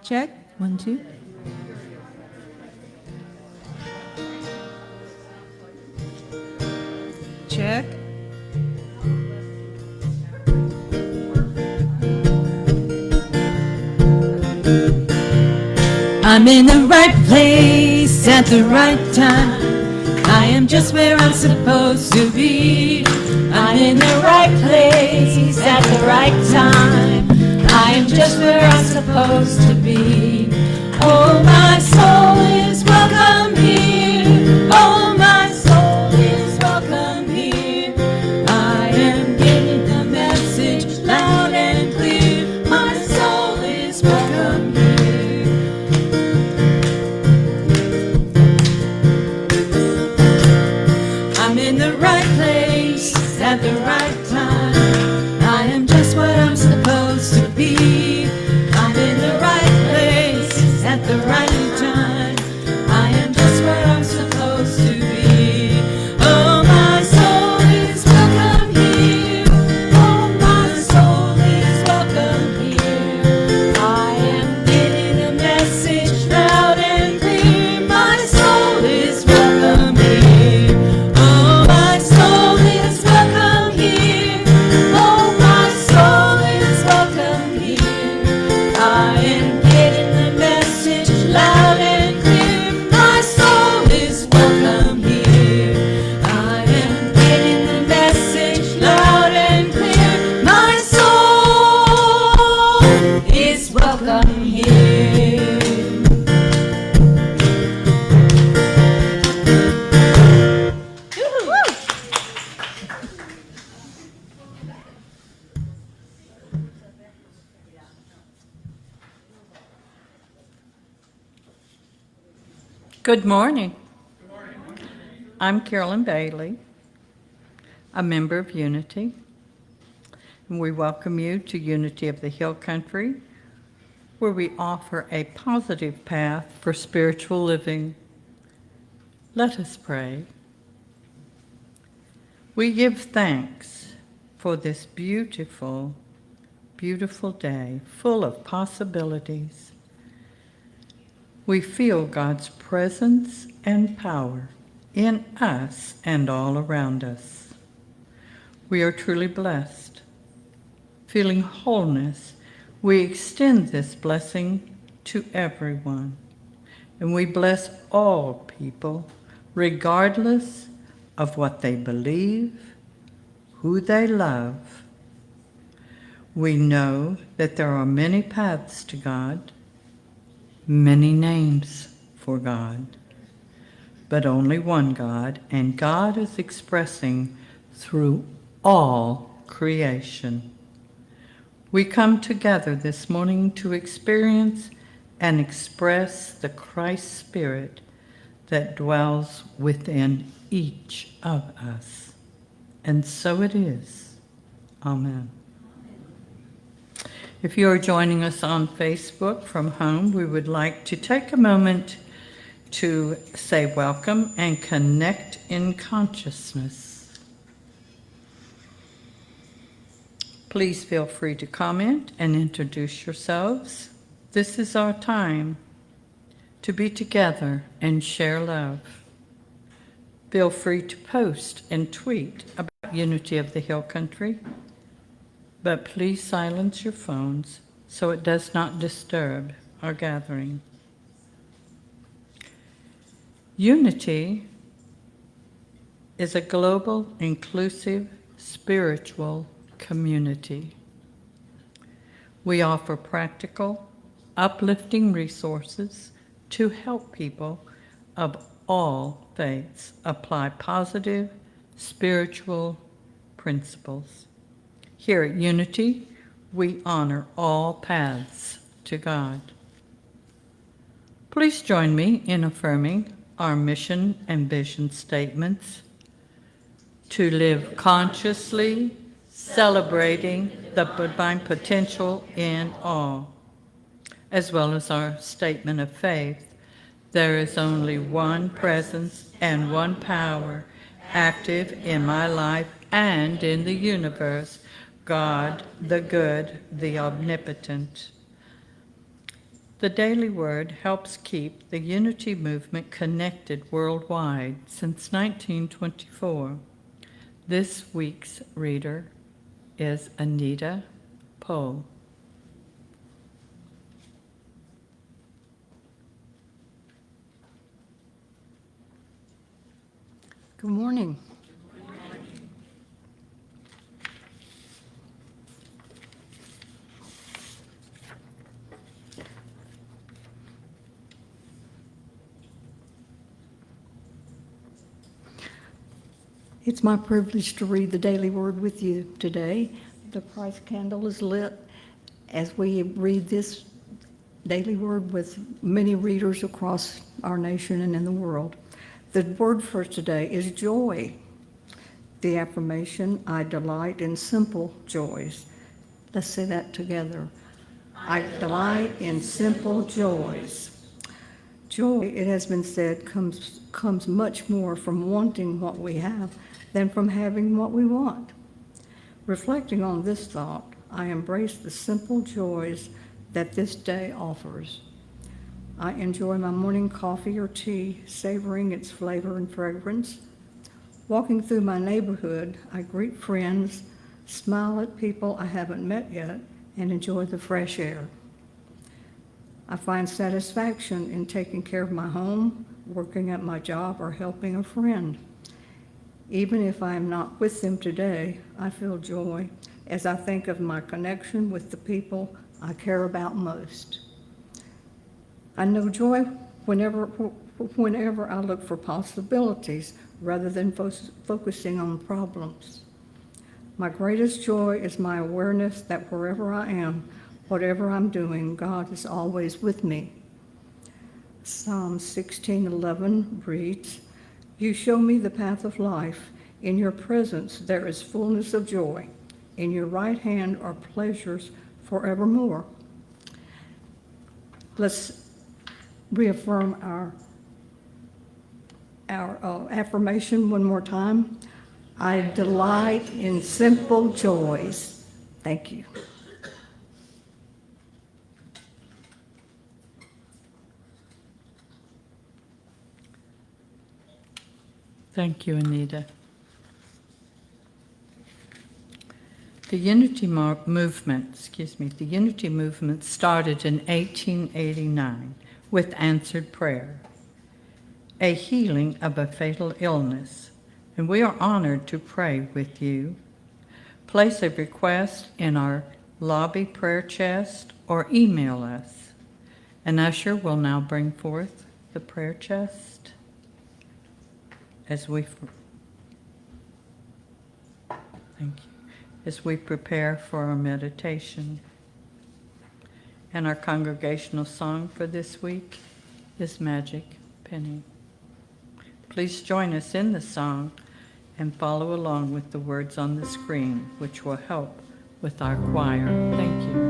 Check. 1, 2. Check. I'm in the right place at the right time. I am just where I'm supposed to be. I'm in the right place at the right time. I am just where I'm supposed to be. Oh, my soul is welcome here. Oh, my soul is welcome here. I am getting the message loud and clear. My soul is welcome here. I'm in the right place at the right time. I am just what I'm supposed to be. I'm in the right place at the right time. I am just what I'm supposed to be. Oh, my soul is welcome here. Oh, my soul is welcome here. I am getting a message loud and clear. My soul is welcome here. Oh, my soul is welcome here. Oh, my soul is welcome here. I am getting the message loud and clear. My soul is welcome here. I am getting the message loud and clear. My soul is welcome here. Good morning. I'm Carolyn Bailey, a member of Unity, and we welcome you to Unity of the Hill Country, where we offer a positive path for spiritual living. Let us pray. We give thanks for this beautiful, beautiful day full of possibilities. We feel God's presence and power in us and all around us. We are truly blessed. Feeling wholeness, we extend this blessing to everyone. And we bless all people, regardless of what they believe, who they love. We know that there are many paths to God, many names for God, but only one God, and God is expressing through all creation. We come together this morning to experience and express the Christ Spirit that dwells within each of us. And so it is. Amen. If you are joining us on Facebook from home, we would like to take a moment to say welcome and connect in consciousness. Please feel free to comment and introduce yourselves. This is our time to be together and share love. Feel free to post and tweet about Unity of the Hill Country, but please silence your phones so it does not disturb our gathering. Unity is a global, inclusive, spiritual community. We offer practical, uplifting resources to help people of all faiths apply positive, spiritual principles. Here at Unity, we honor all paths to God. Please join me in affirming our mission and vision statements: to live consciously, celebrating the divine potential in all, as well as our statement of faith: there is only one presence and one power active in my life and in the universe, God, the good, the omnipotent. The Daily Word helps keep the unity movement connected worldwide since 1924. This week's reader is Anita Poe. Good morning. It's my privilege to read the Daily Word with you today. The Christ candle is lit as we read this Daily Word with many readers across our nation and in the world. The word for today is joy. The affirmation, I delight in simple joys. Let's say that together. I delight in simple joys. Joy, it has been said, comes much more from wanting what we have than from having what we want. Reflecting on this thought, I embrace the simple joys that this day offers. I enjoy my morning coffee or tea, savoring its flavor and fragrance. Walking through my neighborhood, I greet friends, smile at people I haven't met yet, and enjoy the fresh air. I find satisfaction in taking care of my home, working at my job, or helping a friend. Even if I am not with them today, I feel joy as I think of my connection with the people I care about most. I know joy whenever I look for possibilities rather than focusing on problems. My greatest joy is my awareness that wherever I am, whatever I'm doing, God is always with me. Psalm 16:11 reads, You show me the path of life. In your presence there is fullness of joy. In your right hand are pleasures forevermore. Let's reaffirm our affirmation one more time. I delight in simple joys. Thank you. Thank you, Anita. The Unity Movement started in 1889 with answered prayer, a healing of a fatal illness, and we are honored to pray with you. Place a request in our lobby prayer chest or email us. An usher will now bring forth the prayer chest as we prepare for our meditation. And our congregational song for this week is Magic Penny. Please join us in the song and follow along with the words on the screen, which will help with our choir. Thank you.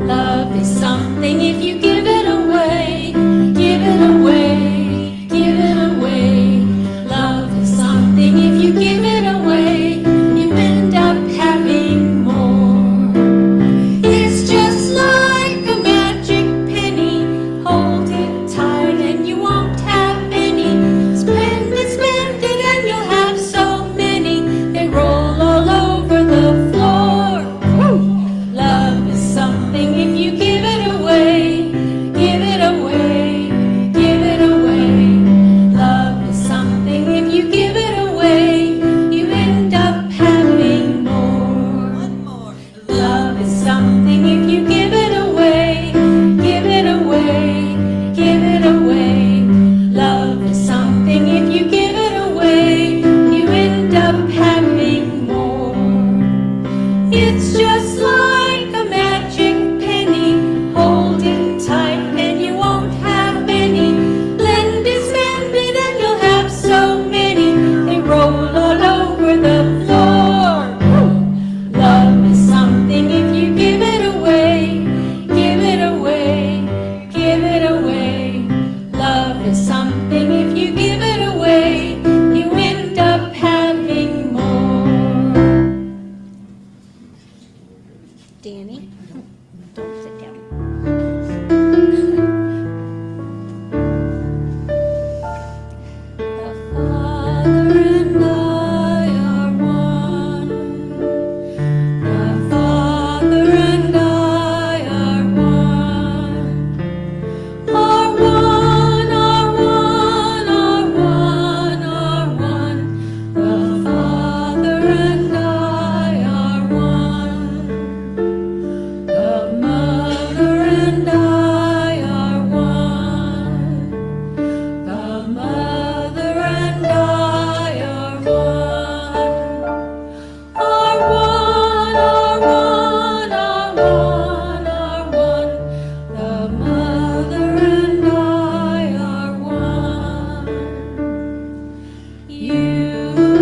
Love is something if you give it away, give it away, give it away. Love is something if you give it away, you end up having more. It's just like a magic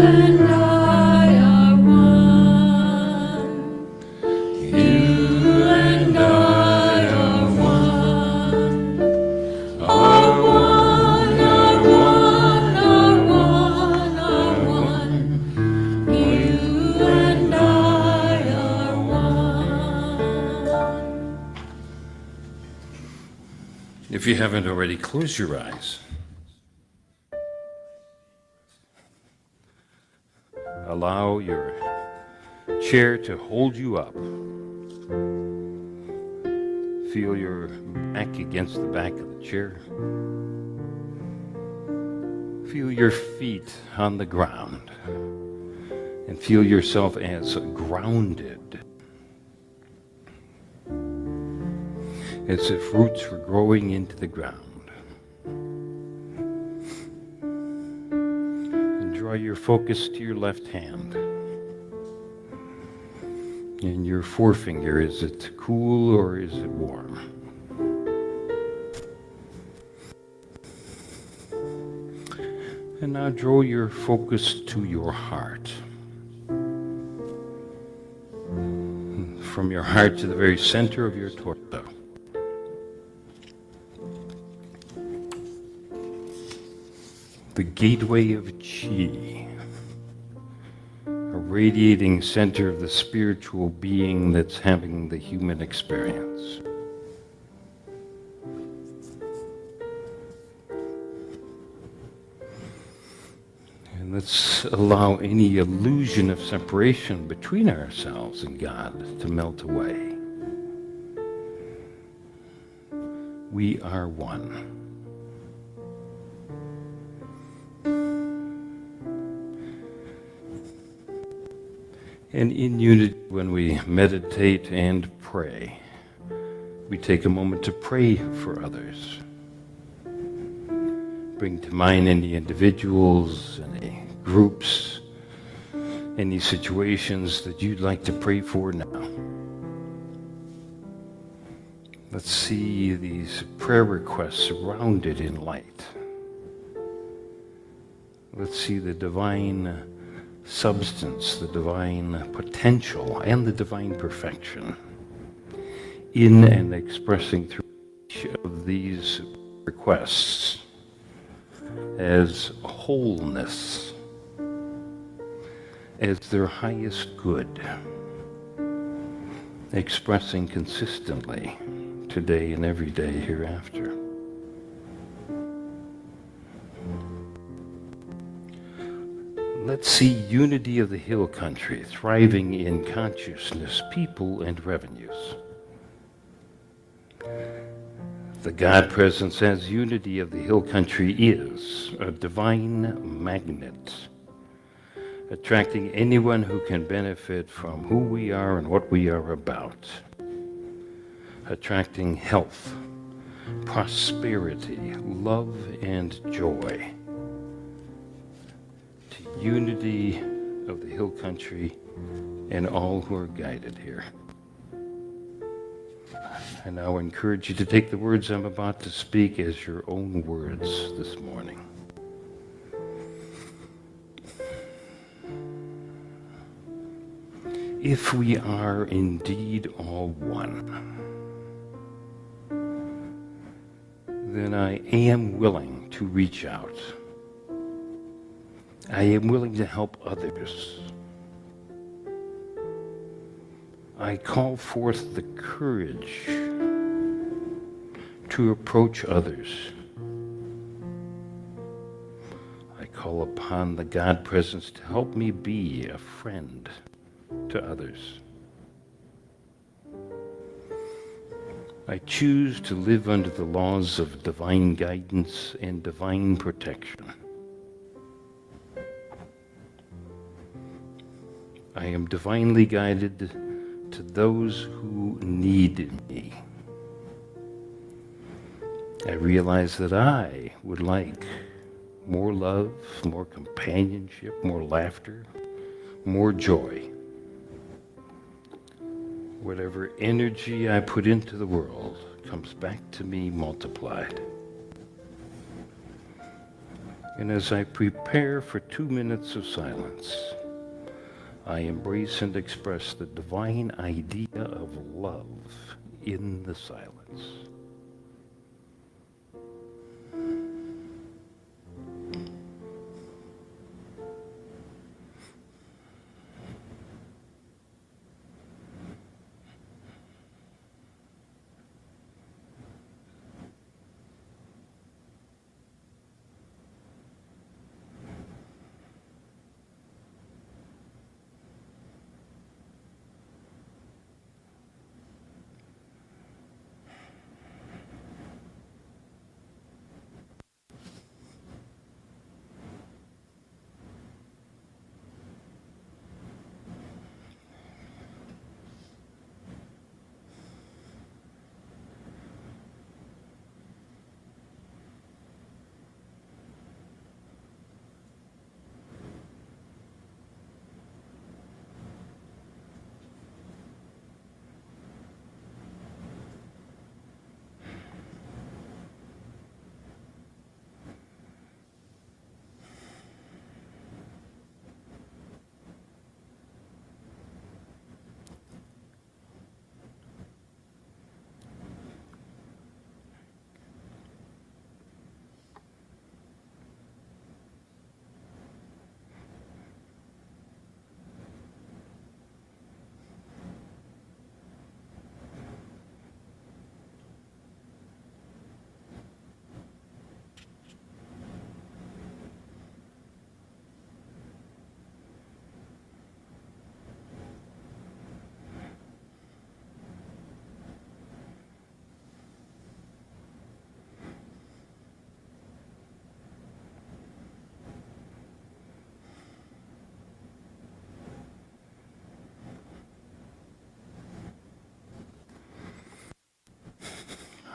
and I are one. You and I are one. Are one, are one, are one, are one. You and I are one. If you haven't already, close your eyes. Allow your chair to hold you up. Feel your back against the back of the chair. Feel your feet on the ground. And feel yourself as grounded. As if roots were growing into the ground. And draw your focus to your left hand. And your forefinger, is it cool or is it warm? And now draw your focus to your heart. From your heart to the very center of your torso. The gateway of Chi. A radiating center of the spiritual being that's having the human experience. And let's allow any illusion of separation between ourselves and God to melt away. We are one. And in unity, when we meditate and pray, we take a moment to pray for others. Bring to mind any individuals, any groups, any situations that you'd like to pray for now. Let's see these prayer requests surrounded in light. Let's see the divine substance, the divine potential, and the divine perfection in and expressing through each of these requests as wholeness, as their highest good, expressing consistently today and every day hereafter. Let's see unity of the hill country thriving in consciousness, people, and revenues. The God presence as unity of the hill country is a divine magnet, attracting anyone who can benefit from who we are and what we are about. Attracting health, prosperity, love, and joy. Unity of the hill country and all who are guided here. I now encourage you to take the words I'm about to speak as your own words this morning. If we are indeed all one, then I am willing to reach out. I am willing to help others. I call forth the courage to approach others. I call upon the God presence to help me be a friend to others. I choose to live under the laws of divine guidance and divine protection. I am divinely guided to those who need me. I realize that I would like more love, more companionship, more laughter, more joy. Whatever energy I put into the world comes back to me multiplied. And as I prepare for 2 minutes of silence, I embrace and express the divine idea of love in the silence.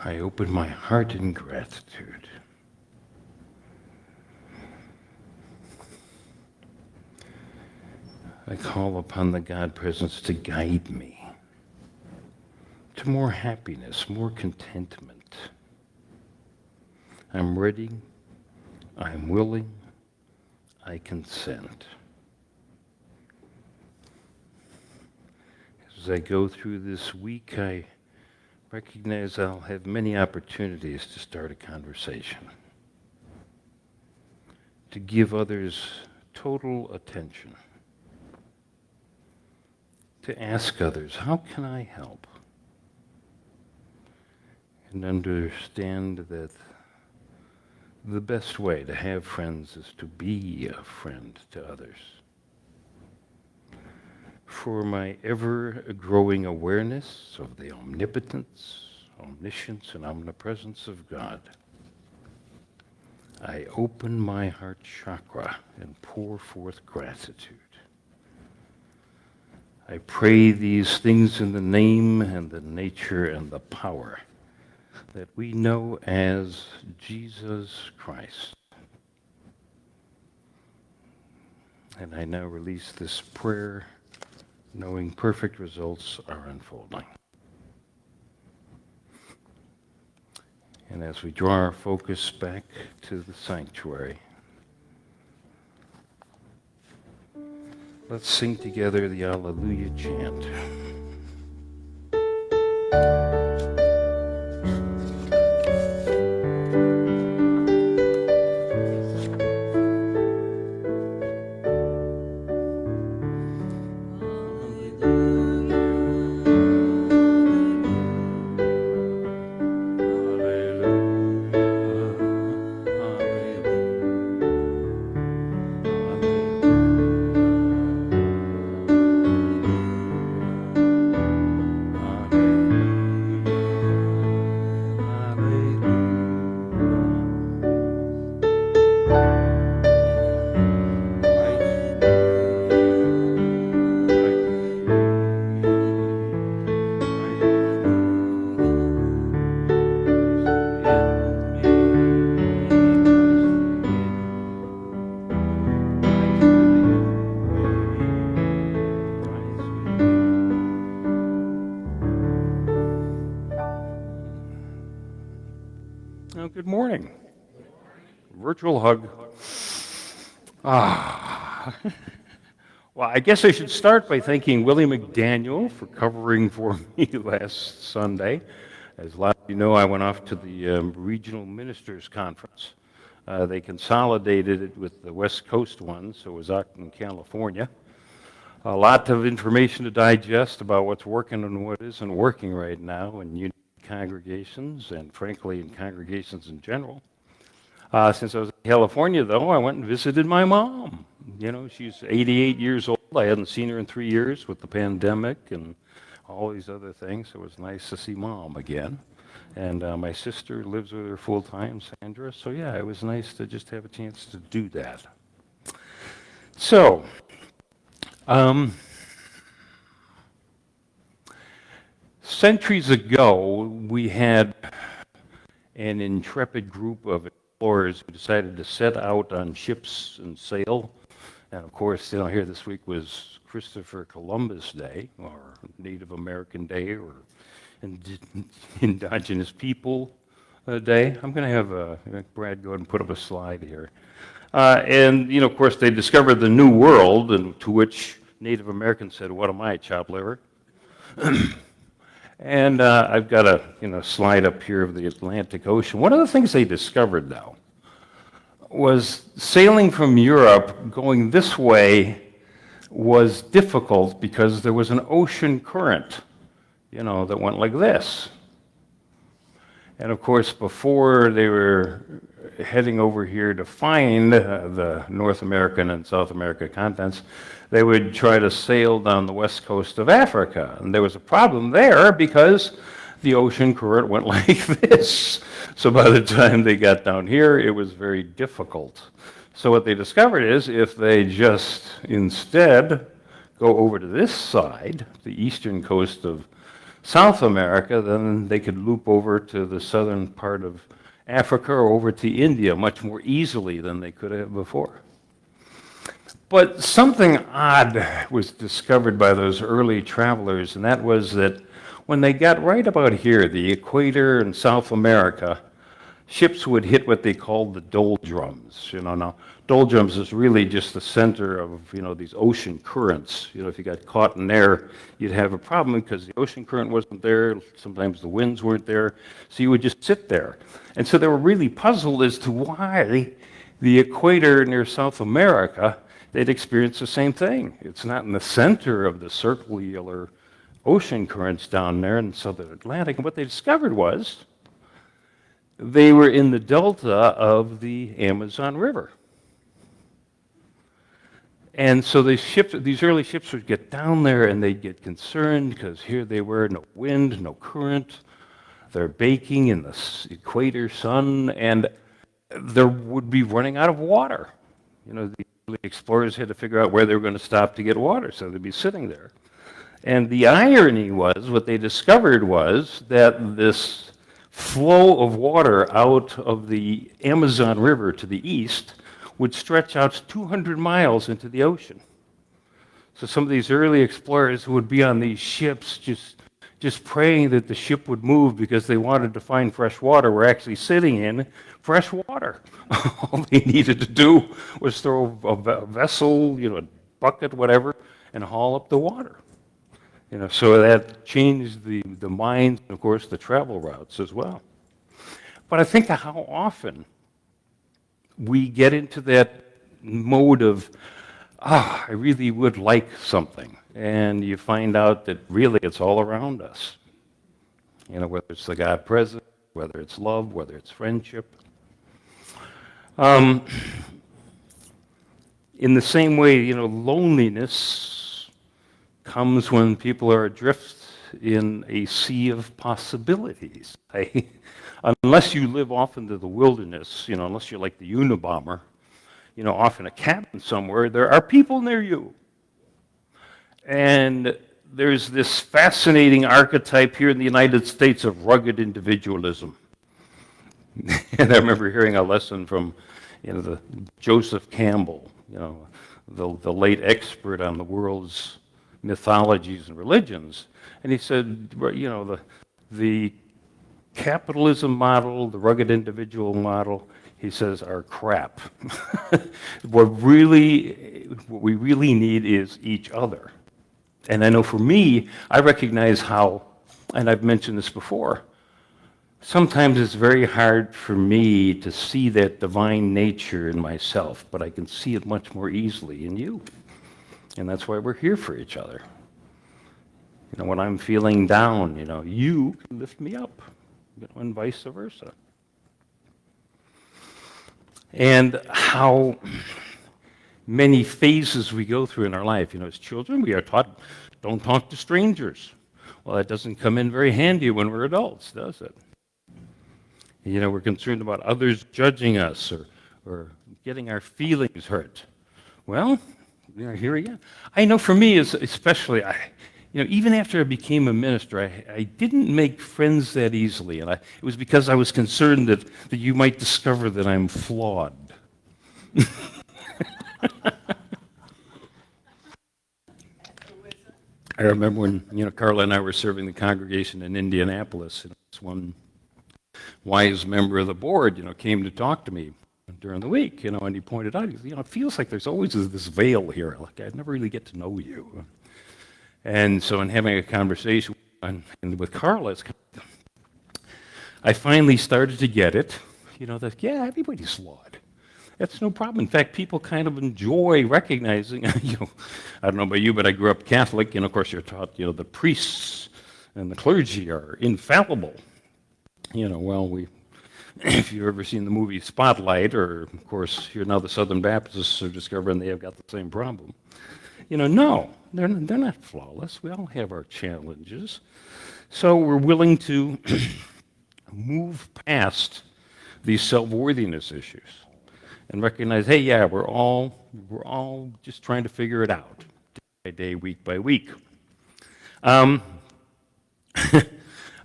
I open my heart in gratitude. I call upon the God presence to guide me to more happiness, more contentment. I'm ready, I'm willing, I consent. As I go through this week, I recognize I'll have many opportunities to start a conversation, to give others total attention, to ask others, how can I help? And understand that the best way to have friends is to be a friend to others. For my ever-growing awareness of the omnipotence, omniscience, and omnipresence of God, I open my heart chakra and pour forth gratitude. I pray these things in the name and the nature and the power that we know as Jesus Christ. And I now release this prayer, knowing perfect results are unfolding. And as we draw our focus back to the sanctuary, let's sing together the Alleluia chant. Good morning. virtual hug. Ah. Well, I guess I should start by thanking Willie McDaniel for covering for me last Sunday. As a lot of you know, I went off to the Regional Ministers Conference. They consolidated it with the West Coast one, so it was out in California. A lot of information to digest about what's working and what isn't working right now in unity congregations and, frankly, in congregations in general. Since I was in California, though, I went and visited my mom. You know, she's 88 years old. I hadn't seen her in 3 years with the pandemic and all these other things. It was nice to see Mom again. And my sister lives with her full time, Sandra. So, yeah, it was nice to just have a chance to do that. So, centuries ago, we had an intrepid group of explorers who decided to set out on ships and sail. And of course, you know, here this week was Christopher Columbus Day, or Native American Day, or Indigenous People Day. I'm going to have Brad go ahead and put up a slide here. And, you know, of course, they discovered the New World, and to which Native Americans said, "What am I, chopped liver?" And I've got a slide up here of the Atlantic Ocean. One of the things they discovered, though, was sailing from Europe going this way was difficult because there was an ocean current, you know, that went like this. And of course, before they were heading over here to find the North American and South America continents, they would try to sail down the west coast of Africa. And there was a problem there because the ocean current went like this. So by the time they got down here, it was very difficult. So what they discovered is if they just instead go over to this side, the eastern coast of South America, then they could loop over to the southern part of Africa or over to India much more easily than they could have before. But something odd was discovered by those early travelers, and that was that when they got right about here, the equator in South America, ships would hit what they called the doldrums. You know, now doldrums is really just the center of, you know, these ocean currents. You know, if you got caught in there, you'd have a problem because the ocean current wasn't there. Sometimes the winds weren't there, so you would just sit there. And so they were really puzzled as to why the equator near South America, they'd experience the same thing. It's not in the center of the circular ocean currents down there in the southern Atlantic. And what they discovered was they were in the delta of the Amazon River. And so these early ships would get down there and they'd get concerned because here they were, no wind, no current. They're baking in the equator sun, and they would be running out of water. You know, the early explorers had to figure out where they were going to stop to get water, so they'd be sitting there. And the irony was, what they discovered was that this flow of water out of the Amazon River to the east would stretch out 200 miles into the ocean. So some of these early explorers who would be on these ships just praying that the ship would move because they wanted to find fresh water were actually sitting in fresh water. All they needed to do was throw a vessel, you know, a bucket, whatever, and haul up the water. You know, so that changed the minds and, of course, the travel routes as well. But I think how often we get into that mode of, I really would like something. And you find out that really it's all around us. You know, whether it's the God present, whether it's love, whether it's friendship. In the same way, you know, loneliness comes when people are adrift in a sea of possibilities. Unless you live off into the wilderness, you know, unless you're like the Unabomber, you know, off in a cabin somewhere, there are people near you. And there's this fascinating archetype here in the United States of rugged individualism. And I remember hearing a lesson from, you know, the Joseph Campbell, you know, the late expert on the world's mythologies and religions. And he said, you know, the capitalism model, the rugged individual model, He says, are crap. What we really need is each other. And I know for me, I recognize how, and I've mentioned this before, sometimes it's very hard for me to see that divine nature in myself, but I can see it much more easily in you. And that's why we're here for each other. You know, when I'm feeling down, you know, you can lift me up, you know, and vice versa. And how many phases we go through in our life. You know, as children, we are taught, don't talk to strangers. Well, that doesn't come in very handy when we're adults, does it? You know, we're concerned about others judging us or getting our feelings hurt. Well, you know, here again. I know for me, especially, you know, even after I became a minister, I didn't make friends that easily. And it was because I was concerned that you might discover that I'm flawed. I remember when, you know, Carla and I were serving the congregation in Indianapolis, and this one wise member of the board, you know, came to talk to me during the week, you know, and he pointed out, you know, it feels like there's always this veil here. Like, I never really get to know you. And so in having a conversation with Carla, I finally started to get it, you know, that, yeah, everybody's flawed. That's no problem. In fact, people kind of enjoy recognizing, you know, I don't know about you, but I grew up Catholic, and of course you're taught, you know, the priests and the clergy are infallible. You know, well, if you've ever seen the movie Spotlight, or of course here now the Southern Baptists are discovering they have got the same problem. You know, no, they're not flawless. We all have our challenges. So we're willing to move past these self-worthiness issues and recognize, hey, yeah, we're all just trying to figure it out, day by day, week by week. I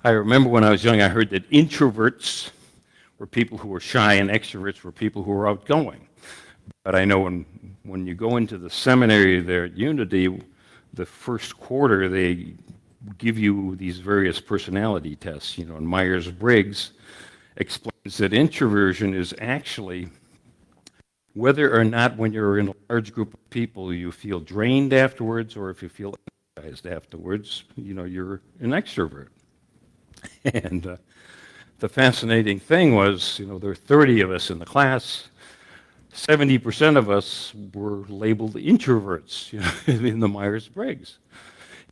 remember when I was young, I heard that introverts were people who were shy and extroverts were people who were outgoing. But I know when you go into the seminary there at Unity, the first quarter, they give you these various personality tests, you know, and Myers-Briggs explains that introversion is actually whether or not when you're in a large group of people you feel drained afterwards, or if you feel energized afterwards, you know, you're an extrovert. And the fascinating thing was, you know, there were 30 of us in the class. 70% of us were labeled introverts, you know, in the Myers-Briggs.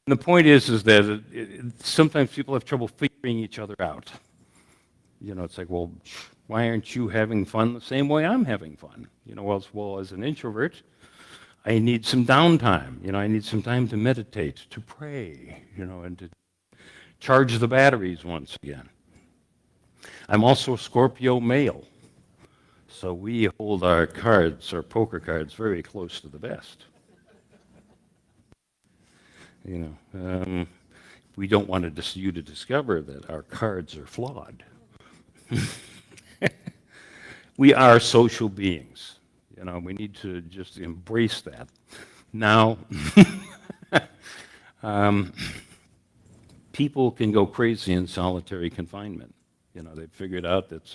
And the point is that sometimes people have trouble figuring each other out. You know, it's like, well, why aren't you having fun the same way I'm having fun? You know, well, as an introvert, I need some downtime. You know, I need some time to meditate, to pray, you know, and to charge the batteries once again. I'm also a Scorpio male, so we hold our cards, our poker cards, very close to the vest. You know, we don't want you to discover that our cards are flawed. We are social beings. You know, we need to just embrace that. Now, people can go crazy in solitary confinement. You know, they've figured out that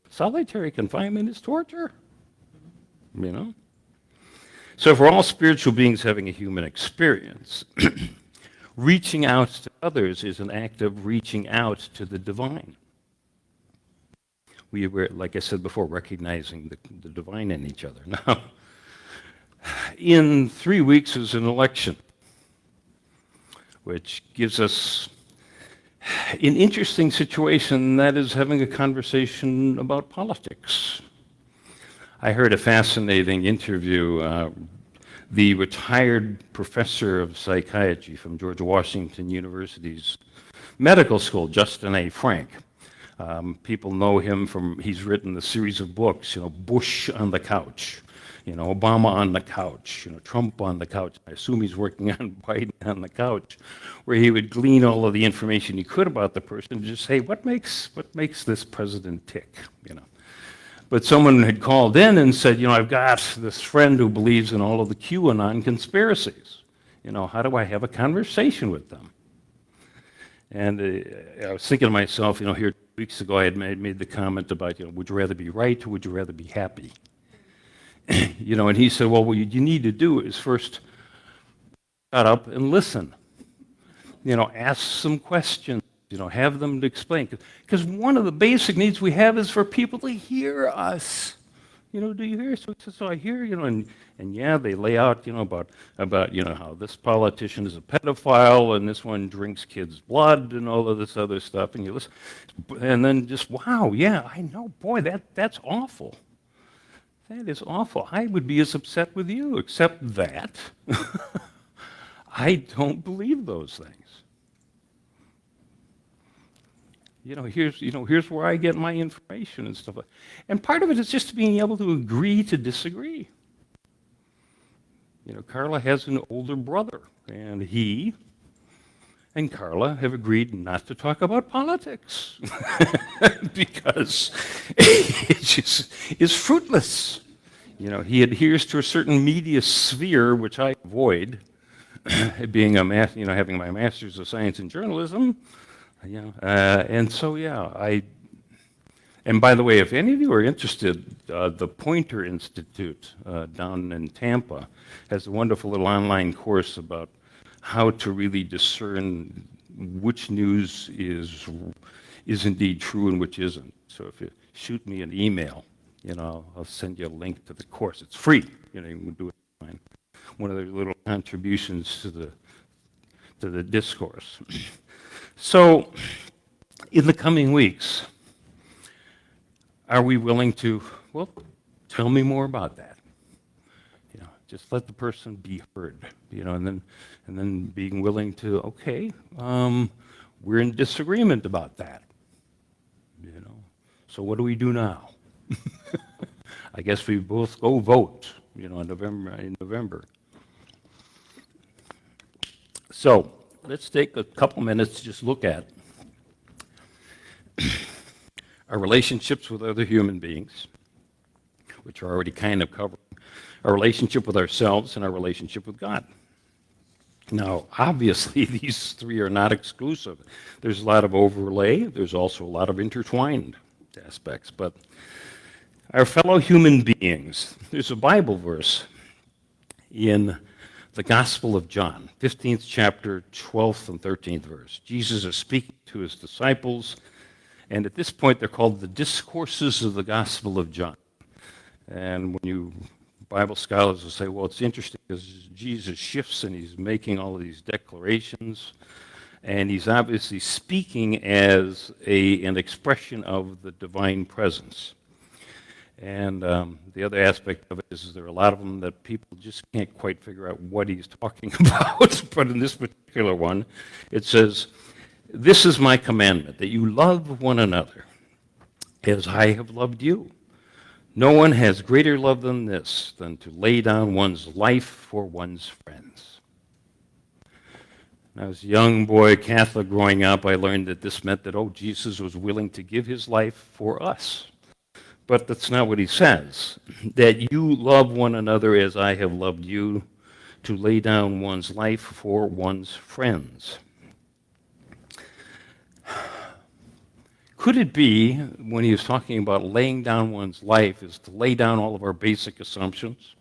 solitary confinement is torture. You know? So if we're all spiritual beings having a human experience, reaching out to others is an act of reaching out to the divine. We were, like I said before, recognizing the divine in each other. Now, in 3 weeks is an election, which gives us an interesting situation, that is having a conversation about politics. I heard a fascinating interview. The retired professor of psychiatry from George Washington University's medical school, Justin A. Frank. People know him from, he's written a series of books, you know, Bush on the Couch, you know, Obama on the couch, you know, Trump on the couch. I assume he's working on Biden on the couch, where he would glean all of the information he could about the person and just say, what makes this president tick, you know. But someone had called in and said, you know, I've got this friend who believes in all of the QAnon conspiracies. You know, how do I have a conversation with them? And I was thinking to myself, you know, here weeks ago I had made the comment about, would you rather be right or would you rather be happy? And he said, well, what you need to do is first shut up and listen. Ask some questions, have them to explain. Because one of the basic needs we have is for people to hear us. Do you hear? So I hear, and yeah, they lay out, about how this politician is a pedophile and this one drinks kids' blood and all of this other stuff, and you listen, and then just wow, yeah, I know, boy, that's awful. That is awful. I would be as upset with you, except that I don't believe those things. Here's where I get my information and stuff. And part of it is just being able to agree to disagree. Carla has an older brother, and he and Carla have agreed not to talk about politics because it just is fruitless. He adheres to a certain media sphere, which I avoid, being having my master's of science in journalism. And so, and by the way, if any of you are interested, the Pointer Institute down in Tampa has a wonderful little online course about how to really discern which news is indeed true and which isn't. So if you shoot me an email, I'll send you a link to the course. It's free. You can do it online. One of their little contributions to the discourse. So, in the coming weeks, are we willing to, tell me more about that? Just let the person be heard, and then being willing to, okay, we're in disagreement about that, So what do we do now? I guess we both go vote, in November. So, let's take a couple minutes to just look at our relationships with other human beings, which are already kind of covered, our relationship with ourselves, and our relationship with God. Now, obviously, these three are not exclusive. There's a lot of overlay. There's also a lot of intertwined aspects. But our fellow human beings, there's a Bible verse in the Gospel of John, 15th chapter, 12th and 13th verse. Jesus is speaking to his disciples, and at this point they're called the discourses of the Gospel of John. And when Bible scholars will say, well, it's interesting because Jesus shifts and he's making all of these declarations, and he's obviously speaking as an expression of the divine presence. And the other aspect of it is there are a lot of them that people just can't quite figure out what he's talking about. But in this particular one, it says, "This is my commandment, that you love one another as I have loved you. No one has greater love than this, than to lay down one's life for one's friends." When I was a young boy, Catholic growing up, I learned that this meant that, Jesus was willing to give his life for us. But that's not what he says. That you love one another as I have loved you, to lay down one's life for one's friends. Could it be, when he was talking about laying down one's life, is to lay down all of our basic assumptions?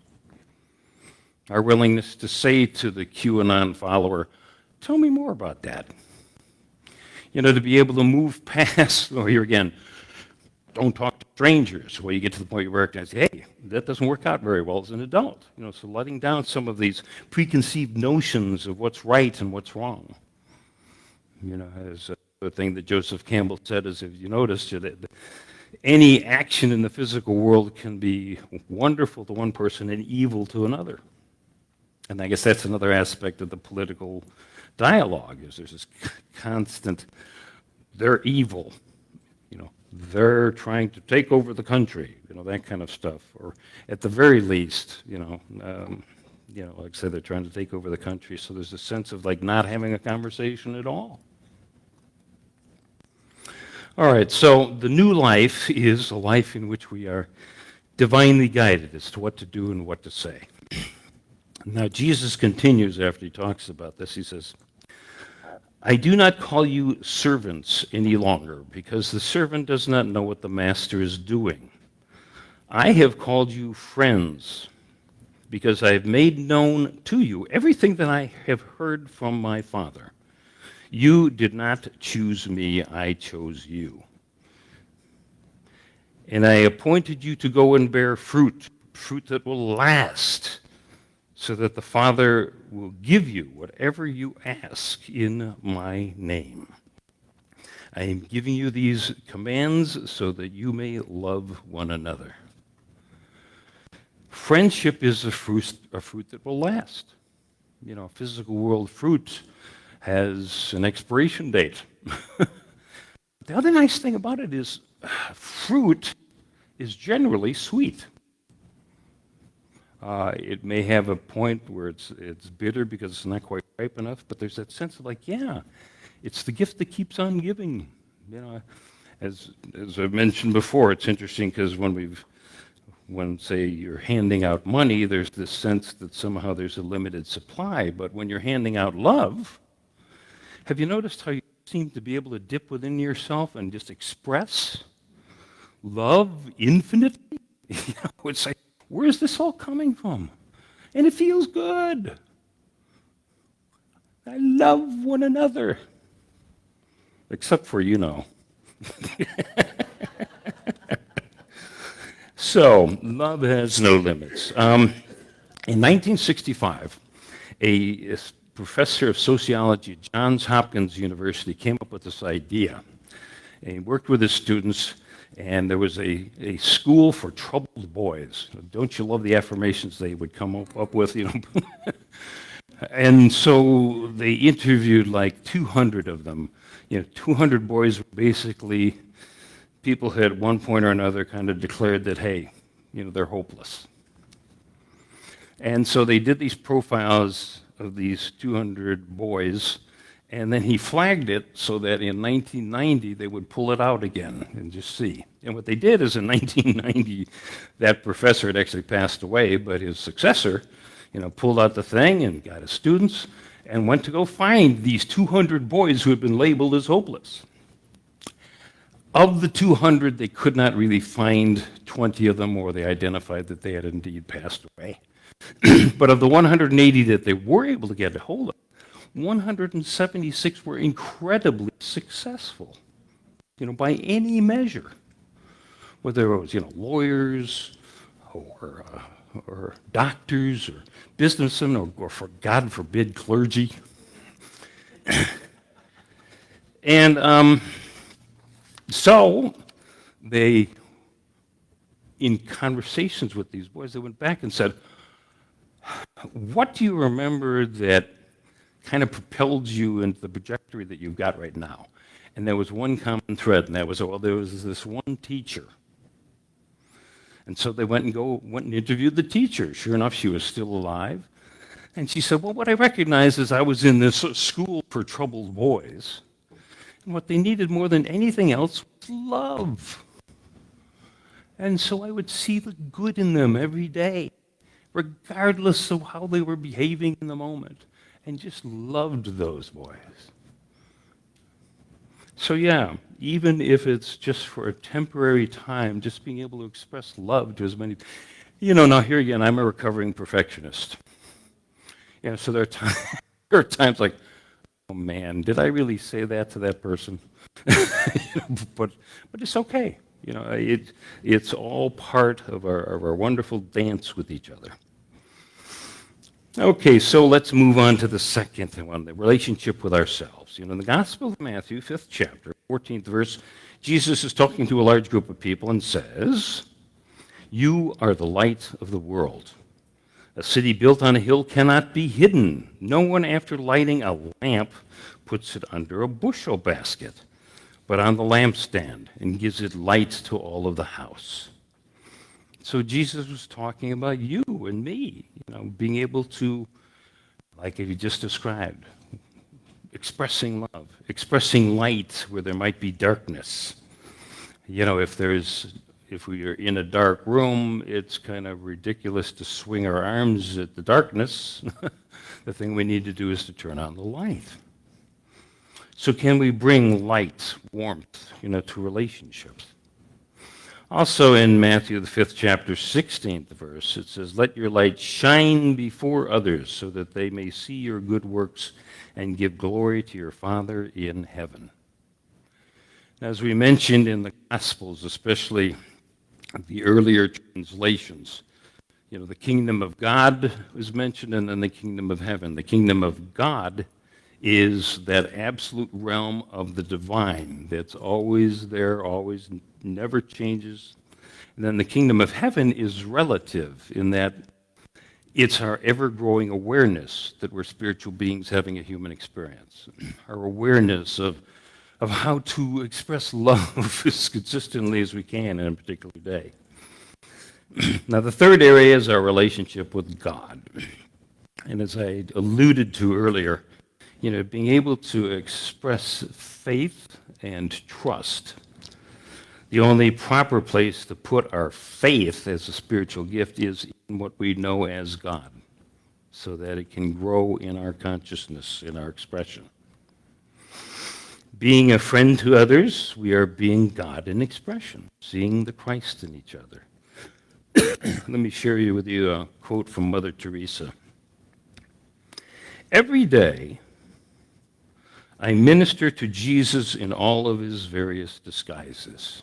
Our willingness to say to the QAnon follower, tell me more about that. To be able to move past, here again, don't talk to strangers, where you get to the point you recognize, hey, that doesn't work out very well as an adult. So letting down some of these preconceived notions of what's right and what's wrong. As the thing that Joseph Campbell said is, if you notice, that any action in the physical world can be wonderful to one person and evil to another. And I guess that's another aspect of the political dialogue, is there's this constant, they're evil, they're trying to take over the country, that kind of stuff. Or at the very least, like I said, they're trying to take over the country. So there's a sense of not having a conversation at all. All right, so the new life is a life in which we are divinely guided as to what to do and what to say. Now, Jesus continues after he talks about this. He says, I do not call you servants any longer, because the servant does not know what the master is doing. I have called you friends, because I have made known to you everything that I have heard from my Father. You did not choose me, I chose you. And I appointed you to go and bear fruit, fruit that will last, so that the Father will give you whatever you ask in my name. I am giving you these commands so that you may love one another. Friendship is a fruit that will last. You know, physical world fruit has an expiration date. The other nice thing about it is fruit is generally sweet. It may have a point where it's bitter because it's not quite ripe enough, but there's that sense of like, yeah, it's the gift that keeps on giving. You know, as I've mentioned before, it's interesting because when say you're handing out money, there's this sense that somehow there's a limited supply. But when you're handing out love, have you noticed how you seem to be able to dip within yourself and just express love infinitely? You know, it's like, where is this all coming from? And it feels good. I love one another. Except for, you know. So, love has no limits. In 1965, a professor of sociology at Johns Hopkins University came up with this idea. And he worked with his students, and there was a school for troubled boys. Don't you love the affirmations they would come up with, you know? And so they interviewed like 200 of them. You know, 200 boys were basically people who at one point or another kind of declared that, hey, you know, they're hopeless. And so they did these profiles of these 200 boys, and then he flagged it so that in 1990 they would pull it out again and just see. And what they did is in 1990, that professor had actually passed away, but his successor, you know, pulled out the thing and got his students and went to go find these 200 boys who had been labeled as hopeless. Of the 200, they could not really find 20 of them, or they identified that they had indeed passed away. But of the 180 that they were able to get a hold of, 176 were incredibly successful, you know, by any measure. Whether it was, you know, lawyers or doctors or businessmen or for God forbid, clergy. And so they, in conversations with these boys, they went back and said, what do you remember that kind of propelled you into the trajectory that you've got right now? And there was one common thread, and that was, well, there was this one teacher. And so they went and interviewed the teacher. Sure enough, she was still alive. And she said, well, what I recognize is I was in this school for troubled boys. And what they needed more than anything else was love. And so I would see the good in them every day, regardless of how they were behaving in the moment, and just loved those boys. So yeah, even if it's just for a temporary time, just being able to express love to as many, you know, now here again, I'm a recovering perfectionist. Yeah, so there are times like, oh man, did I really say that to that person? but it's okay. You know, it's all part of our wonderful dance with each other. Okay, so let's move on to the second one, the relationship with ourselves. You know, in the Gospel of Matthew, 5th chapter, 14th verse, Jesus is talking to a large group of people and says, "You are the light of the world. A city built on a hill cannot be hidden. No one, after lighting a lamp, puts it under a bushel basket, but on the lampstand, and gives it light to all of the house." So Jesus was talking about you and me, you know, being able to, like you just described, expressing love, expressing light where there might be darkness. You know, if we are in a dark room, it's kind of ridiculous to swing our arms at the darkness. The thing we need to do is to turn on the light. So can we bring light, warmth, to relationships? Also in Matthew, the 5th chapter, 16th verse, it says, "Let your light shine before others so that they may see your good works and give glory to your Father in heaven." As we mentioned in the Gospels, especially the earlier translations, the kingdom of God was mentioned and then the kingdom of heaven. The kingdom of God is that absolute realm of the divine that's always there, always never changes. And then the kingdom of heaven is relative in that it's our ever-growing awareness that we're spiritual beings having a human experience. Our awareness of how to express love as consistently as we can in a particular day. Now, the third area is our relationship with God. And as I alluded to earlier, being able to express faith and trust. The only proper place to put our faith as a spiritual gift is in what we know as God, so that it can grow in our consciousness, in our expression. Being a friend to others, we are being God in expression, seeing the Christ in each other. Let me share with you a quote from Mother Teresa. "Every day, I minister to Jesus in all of his various disguises.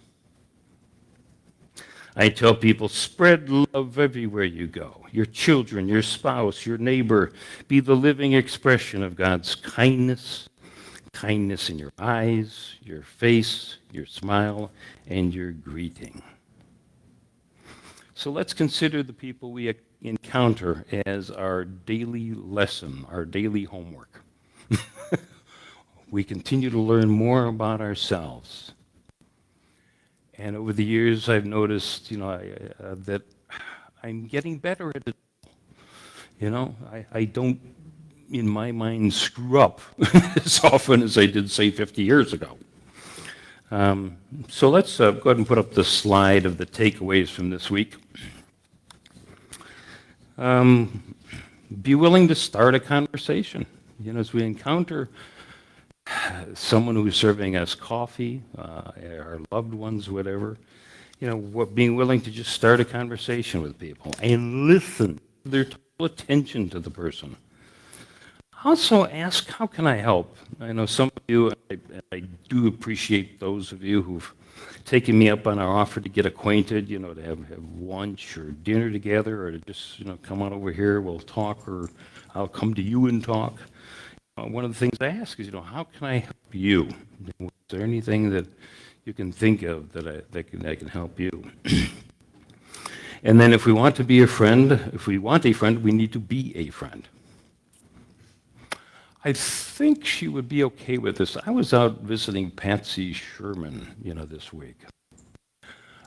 I tell people, spread love everywhere you go. Your children, your spouse, your neighbor, be the living expression of God's kindness. Kindness in your eyes, your face, your smile, and your greeting." So let's consider the people we encounter as our daily lesson, our daily homework. We continue to learn more about ourselves. And over the years, I've noticed, that I'm getting better at it. I don't, in my mind, screw up as often as I did, say, 50 years ago. So let's go ahead and put up the slide of the takeaways from this week. Be willing to start a conversation. As we encounter someone who's serving us coffee, our loved ones, whatever, being willing to just start a conversation with people and listen, their total attention to the person. Also ask, how can I help? I know some of you, I do appreciate those of you who've taken me up on our offer to get acquainted, to have lunch or dinner together, or to just, come on over here, we'll talk, or I'll come to you and talk. One of the things I ask is, how can I help you? Is there anything that you can think of that can help you? And then if we want to be a friend, if we want a friend, we need to be a friend. I think she would be okay with this. I was out visiting Patsy Sherman, this week.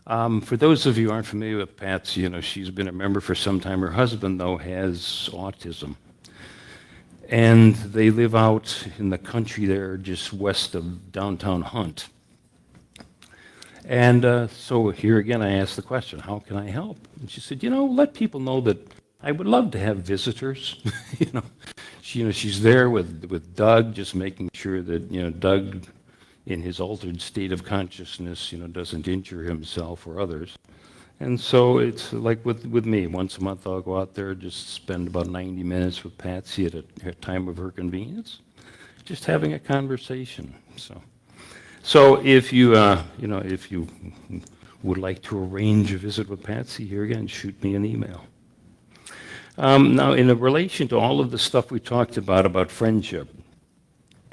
For those of you who aren't familiar with Patsy, she's been a member for some time. Her husband, though, has autism. And they live out in the country there just west of downtown Hunt. And so here again, I asked the question, how can I help? And she said, let people know that I would love to have visitors. She's there with Doug, just making sure that, Doug, in his altered state of consciousness, doesn't injure himself or others. And so it's like with me. Once a month, I'll go out there, just spend about 90 minutes with Patsy at a time of her convenience, just having a conversation. So if you, if you would like to arrange a visit with Patsy, here again, shoot me an email. Now, in relation to all of the stuff we talked about friendship,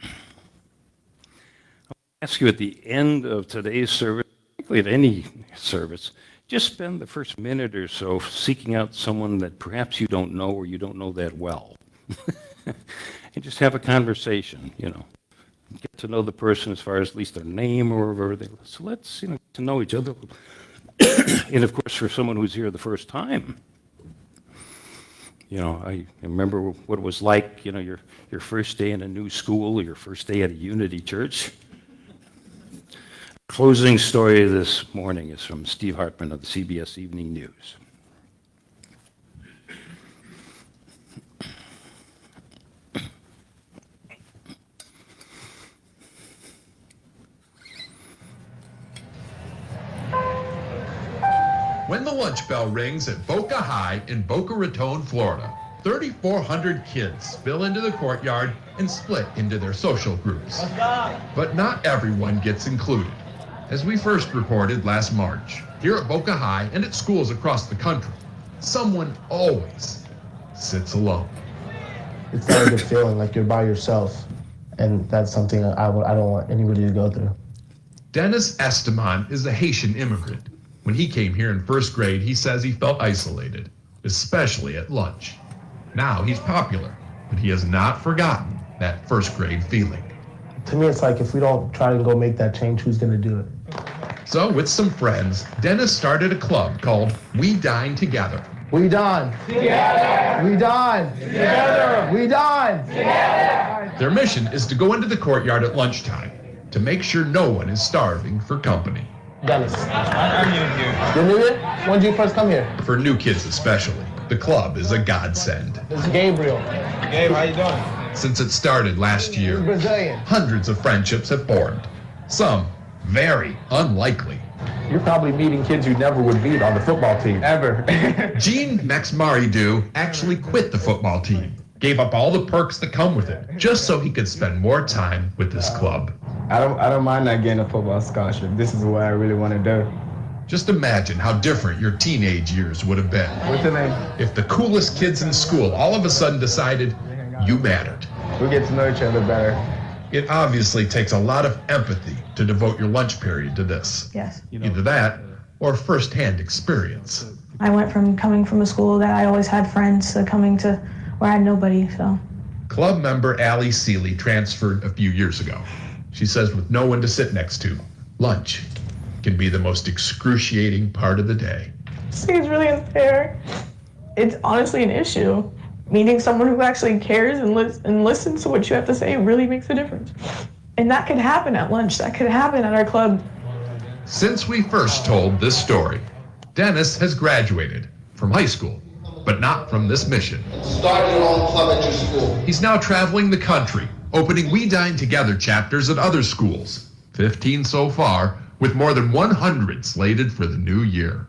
I'll ask you at the end of today's service, particularly at any service, just spend the first minute or so seeking out someone that perhaps you don't know or you don't know that well. And just have a conversation, Get to know the person as far as at least their name or whatever they. So let's, get to know each other. And of course, for someone who's here the first time, I remember what it was like, your first day in a new school, or your first day at a Unity church. Closing story this morning is from Steve Hartman of the CBS Evening News. when the lunch bell rings at Boca High in Boca Raton, Florida. 3,400 kids spill into the courtyard and split into their social groups. But not everyone gets included. As we first reported last March, here at Boca High and at schools across the country, someone always sits alone. It's not a good feeling, like you're by yourself. And that's something I don't want anybody to go through. Dennis Esteman is a Haitian immigrant. When he came here in first grade, he says he felt isolated, especially at lunch. Now he's popular, but he has not forgotten that first grade feeling. To me, it's like if we don't try to go make that change, who's gonna do it? So with some friends, Dennis started a club called We Dine Together. We dine. Together. We dine. Together. We dine. Together. Their mission is to go into the courtyard at lunchtime to make sure no one is starving for company. Dennis. I'm new here. You're new here? When did you first come here? For new kids especially, the club is a godsend. This is Gabriel. Gabe, how you doing? Since it started last year, He's Brazilian. hundreds of friendships have formed. Some very unlikely. You're probably meeting kids you never would meet on the football team. Ever. Gene Maxmaridou actually quit the football team, gave up all the perks that come with it, just so he could spend more time with this club. I don't mind not getting a football scholarship. This is what I really want to do. Just imagine how different your teenage years would have been. What's your name? If the coolest kids in school all of a sudden decided you mattered. We get to know each other better. It obviously takes a lot of empathy to devote your lunch period to this. Yes. Either that or firsthand experience. I went from coming from a school that I always had friends to coming to where I had nobody, so. Club member Allie Seeley transferred a few years ago. She says with no one to sit next to, lunch can be the most excruciating part of the day. This is really unfair. It's honestly an issue. Meeting someone who actually cares and listens to what you have to say really makes a difference. And that could happen at lunch. That could happen at our club. Since we first told this story, Dennis has graduated from high school, but not from this mission. Start your own club at your school. He's now traveling the country, opening We Dine Together chapters at other schools, 15 so far, with more than 100 slated for the new year.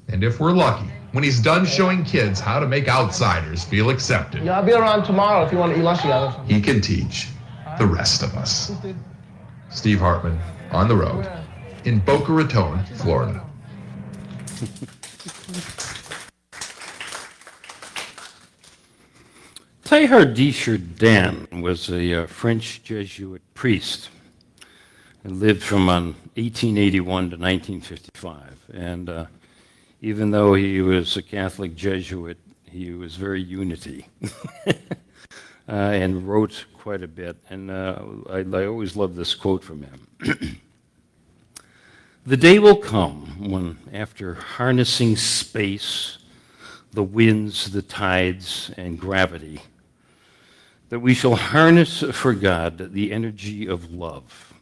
And if we're lucky, when he's done showing kids how to make outsiders feel accepted, Yeah, I'll be around tomorrow if you want to eat lunch together. he can teach the rest of us. Steve Hartman, on the road, in Boca Raton, Florida. Teilhard de Chardin was a French Jesuit priest and lived from 1881 to 1955. And even though he was a Catholic Jesuit, he was very unity and wrote quite a bit. And I always love this quote from him. The day will come when, after harnessing space, the winds, the tides, and gravity, that we shall harness for God the energy of love.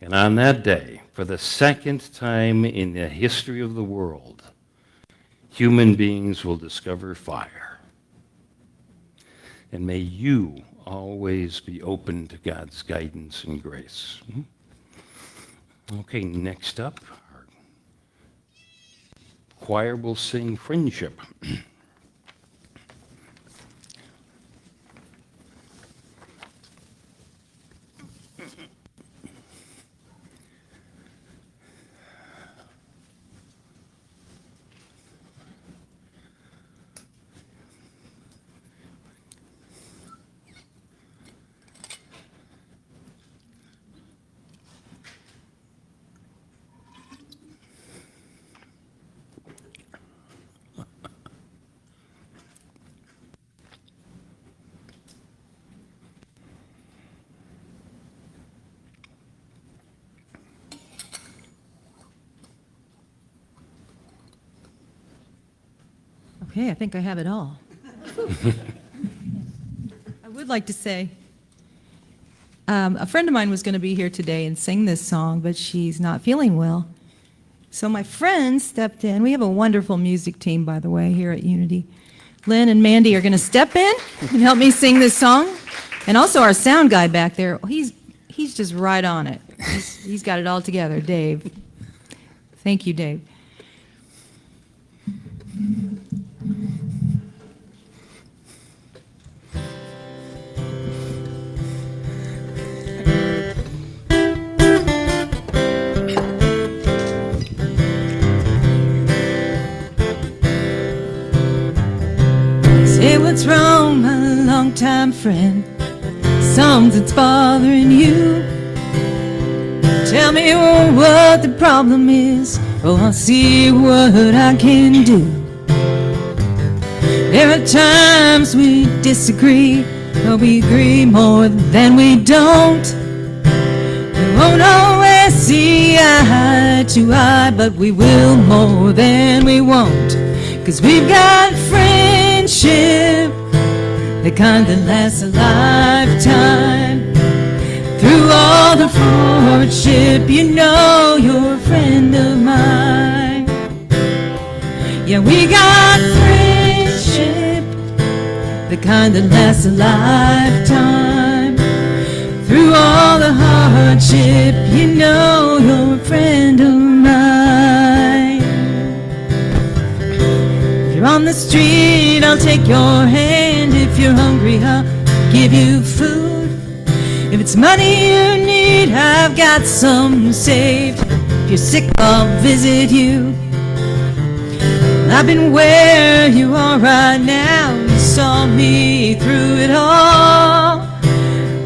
And on that day, for the second time in the history of the world, human beings will discover fire. And may you always be open to God's guidance and grace. Okay, next up, our choir will sing Friendship. Okay, I think I have it all. I would like to say, a friend of mine was going to be here today and sing this song, but she's not feeling well. So my friend stepped in. We have a wonderful music team, by the way, here at Unity. Lynn and Mandy are going to step in and help me sing this song. And also our sound guy back there, he's just right on it. He's got it all together, Dave. Thank you, Dave. Say what's wrong, my longtime friend. Songs that's bothering you. Tell me what the problem is. Oh, I'll see what I can do. There are times we disagree, but we agree more than we don't. We won't always see eye to eye, but we will more than we won't. 'Cause we've got friendship, the kind that lasts a lifetime. Through all the hardship, you know you're a friend of mine. Yeah, we got friendship, the kind that lasts a lifetime. Through all the hardship, you know you're a friend of mine. If you're on the street, I'll take your hand. If you're hungry, I'll give you food. If it's money you need, I've got some saved. If you're sick, I'll visit you. I've been where you are right now. You saw me through it all.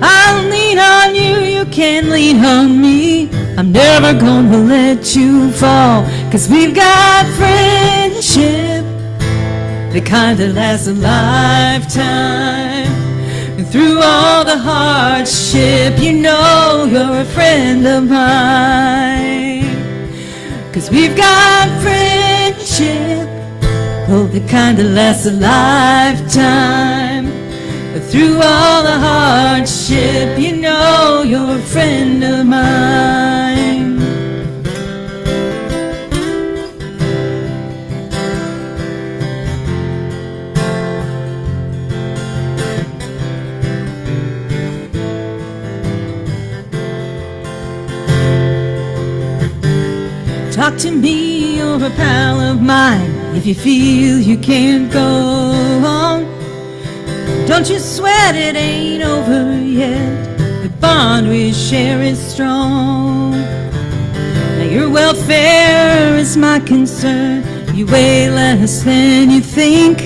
I'll lean on you, you can lean on me. I'm never gonna let you fall. 'Cause we've got friendship, the kind that lasts a lifetime. And through all the hardship, you know you're a friend of mine. 'Cause we've got friendship, oh, the kind that lasts a lifetime. But through all the hardship, you know you're a friend of mine. Talk to me over a pal of mine if you feel you can't go on. Don't you sweat, it ain't over yet. The bond we share is strong. Now your welfare is my concern. You weigh less than you think.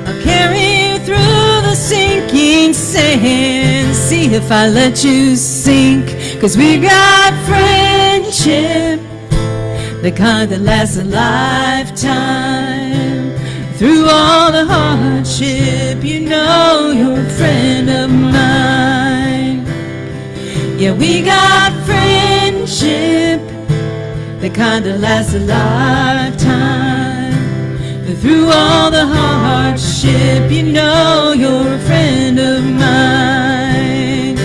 I'll carry you through the sinking sand. See if I let you sink. 'Cause we got friendship, the kind that lasts a lifetime. Through all the hardship, you know you're a friend of mine. Yeah, we got friendship, the kind that lasts a lifetime. Through all the hardship, you know you're a friend of mine.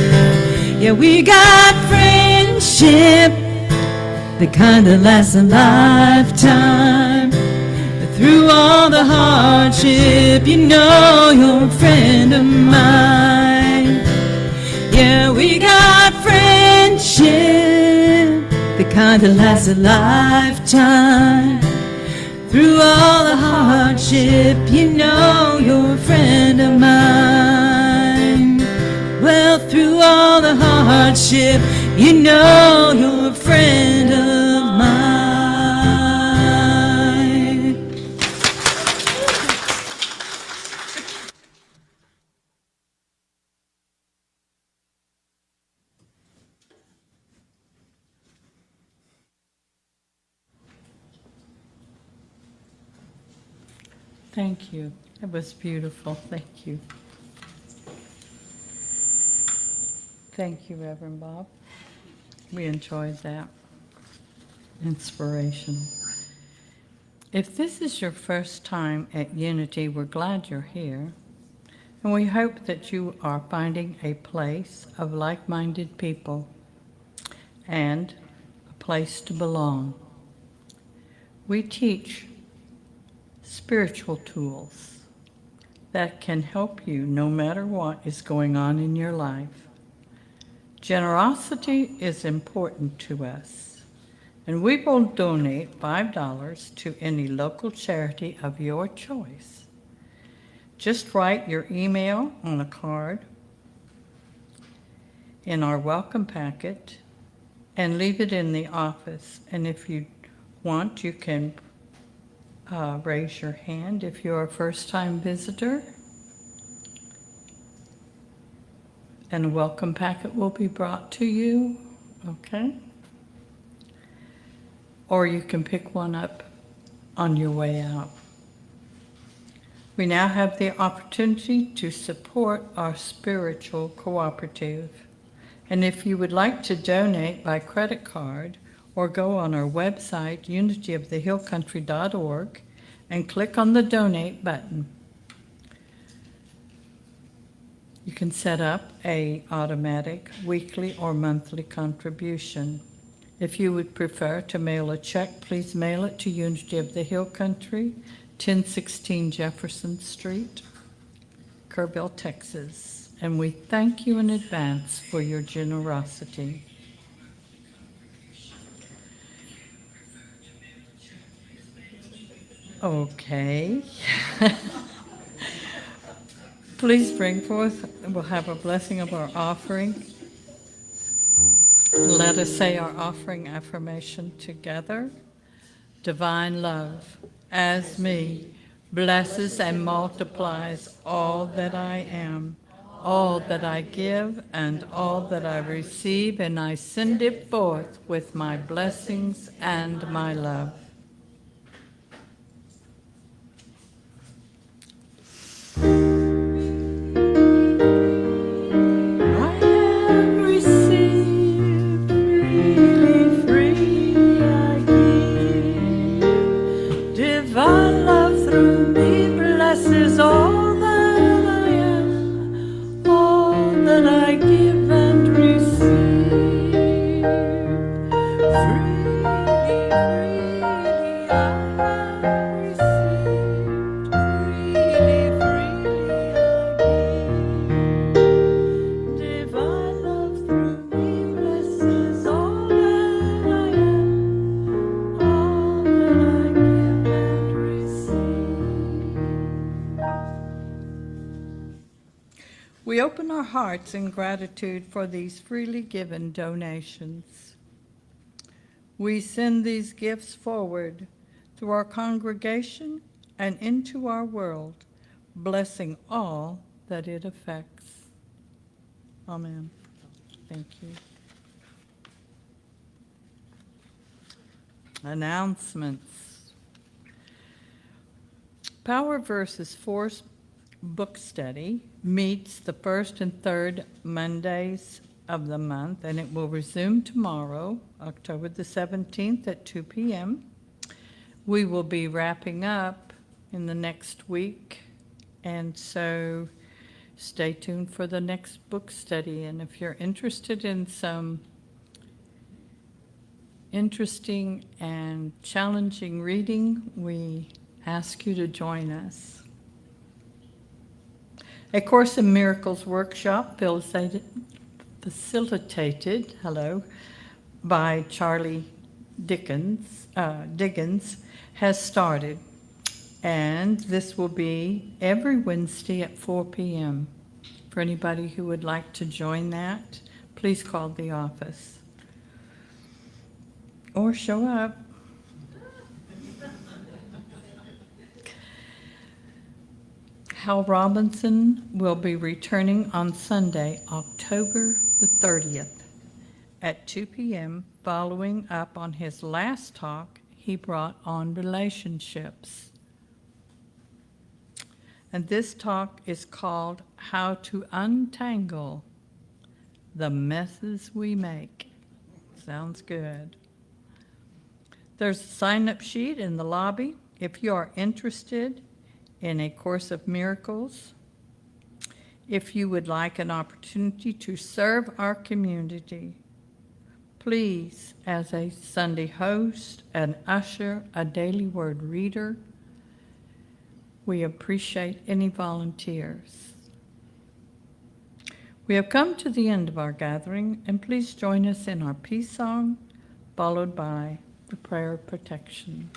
Yeah, we got friendship, the kind that lasts a lifetime. Through all the hardship, you know you're a friend of mine. Yeah, we got friendship, the kind that lasts a lifetime. Through all the hardship, you know you're a friend of mine. Well, through all the hardship, you know you're a friend of mine. Thank you. It was beautiful. Thank you. Thank you, Reverend Bob. We enjoyed that. Inspirational. If this is your first time at Unity, we're glad you're here. And we hope that you are finding a place of like-minded people and a place to belong. We teach spiritual tools that can help you no matter what is going on in your life. Generosity is important to us, And we will donate $5 to any local charity of your choice. Just write your email on a card in our welcome packet and leave it in the office. And if you want, you can raise your hand if you're a first-time visitor. And a welcome packet will be brought to you, okay? Or you can pick one up on your way out. We now have the opportunity to support our spiritual cooperative. And if you would like to donate by credit card or go on our website, unityofthehillcountry.org, and click on the donate button. You can set up an automatic weekly or monthly contribution. If you would prefer to mail a check, please mail it to Unity of the Hill Country, 1016 Jefferson Street, Kerrville, Texas. And we thank you in advance for your generosity. Okay. Please bring forth, we'll have a blessing of our offering. Let us say our offering affirmation together. Divine love, as me, blesses and multiplies all that I am, all that I give, and all that I receive, and I send it forth with my blessings and my love. I have received freely, freely I give. Divine love through me blesses all that I am, all that I give and receive. Freely, freely I have received. Freely, freely I give. Divine love through me blesses all that I am, all that I give and receive. We open our hearts in gratitude for these freely given donations. We send these gifts forward through our congregation and into our world, blessing all that it affects. Amen. Thank you. Announcements. Power Verses Force book study meets the first and third Mondays of the month, and it will resume tomorrow, October the 17th at 2 p.m. We will be wrapping up in the next week, and so stay tuned for the next book study. And if you're interested in some interesting and challenging reading, we ask you to join us. A Course in Miracles workshop facilitated by Charlie Dickens has started, and this will be every Wednesday at 4 p.m. For anybody who would like to join that, please call the office or show up. Hal Robinson will be returning on Sunday, October the 30th at 2 p.m., following up on his last talk he brought on relationships. And this talk is called How to Untangle the Messes We Make. Sounds good. There's a sign-up sheet in the lobby if you are interested in A Course of Miracles. If you would like an opportunity to serve our community, please, as a Sunday host, an usher, a daily word reader, we appreciate any volunteers. We have come to the end of our gathering, and please join us in our peace song, followed by the prayer of protection.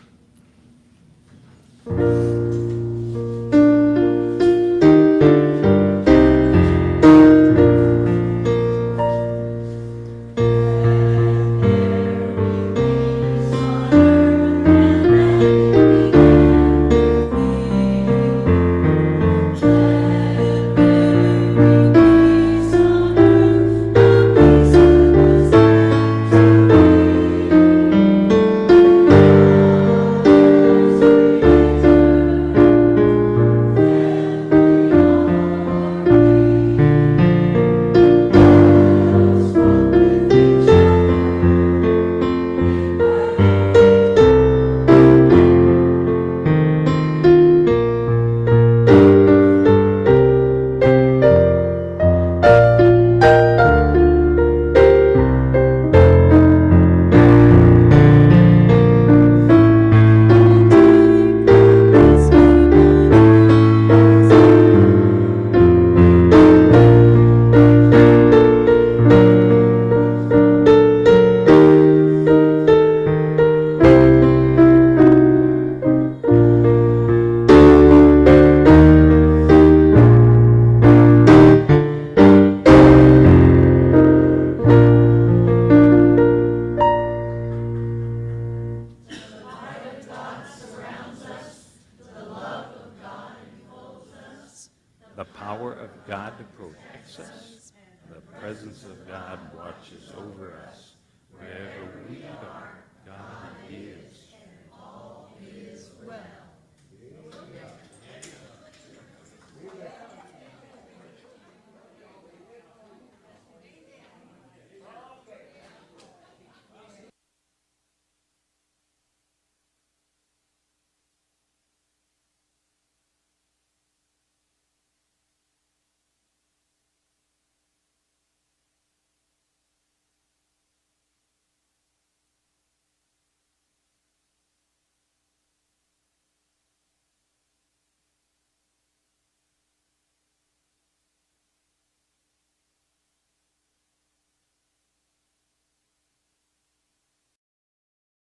The power of God protects us. The presence of God watches over us. Wherever we are, God